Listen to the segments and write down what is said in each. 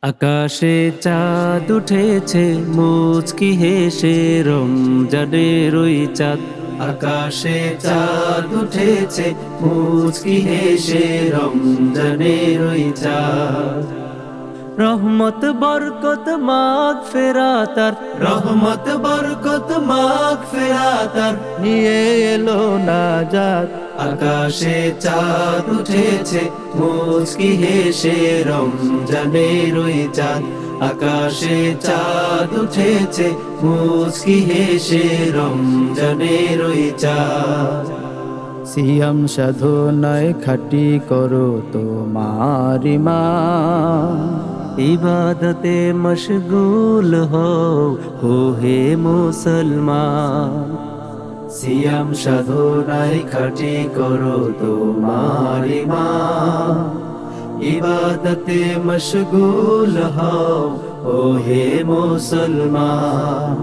আকাশে চাঁদ উঠেছে মুচকি হেসে রমজানের ওই চাঁদ। আকাশে চাঁদ উঠেছে মুচকি হেসে রমজানের ওই চাঁদ। রহমত বরকত মাগফিরাতার, রহমত বরকত মাগফিরাতার নিয়ে এলো নাজাত। আকাশে চাঁদ উঠেছে মুচকি হেসে রমজানের ওই চাঁদ। আকাশে চাঁদ উঠেছে মুচকি হেসে রমজানের ওই চাঁদ। সিয়াম সাধনায় খাটি করো তোমার ইমান, ইবাদতে মশগুল হো হে মুসলমান। সিয়াম সাধনায় খাটি করো তোমার ইমান, ইবাদতে মশগুল হও ও হে মুসলমান।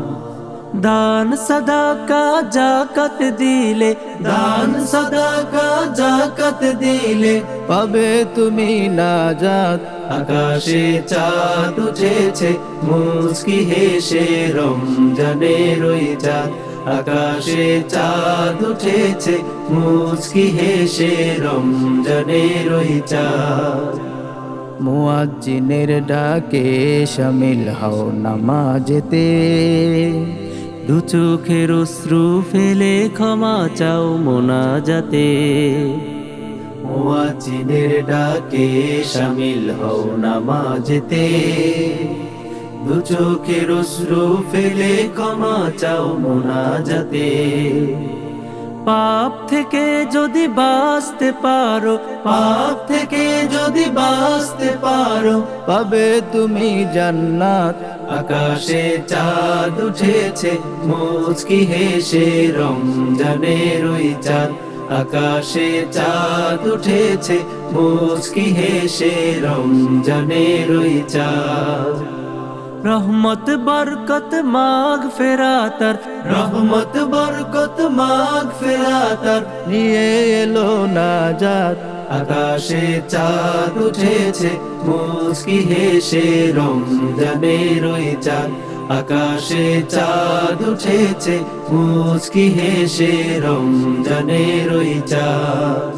দান সদাকা জাকাত দিলে, দান সদাকা জাকাত দিলে পাবে তুমি নাজাত। আকাশে চাঁদ উঠেছে মুচকি হেসে রমজানের ওই চাঁদ। আকাশে চাঁদ উঠেছে মুচকি হেসে রমজানের ওই চাঁদ। মুয়াজ্জিনের ডাকে শামিল হও নামাজেতে, দু চোখের অশ্রু ফেলে ক্ষমা চাও মোনাজাতে। মুয়াজ্জিনের ডাকে শামিল হও নামাজেতে, দু চোখের অশ্রু ফেলে ক্ষমা চাও মোনাজাতে। পাপ থেকে যদি বাঁচতে পারো, পাপ থেকে যদি বাঁচতে পারো পাবে তুমি জান্নাত। আকাশে চাঁদ উঠেছে মুচকি হেসে রমজানের ওই চাঁদ। আকাশে চাঁদ উঠেছে মুচকি হেসে রমজানের ওই চাঁদ। রহমত বরকত মাগফিরাতার, রহমত বরকত মাগফিরাতার নিয়ে এলো নাজাত। আকাশে চাঁদ উঠেছে মুচকি হেসে রমজানের ওই চাঁদ। আকাশে চাঁদ উঠেছে মুচকি হেসে রমজানের ওই চাঁদ।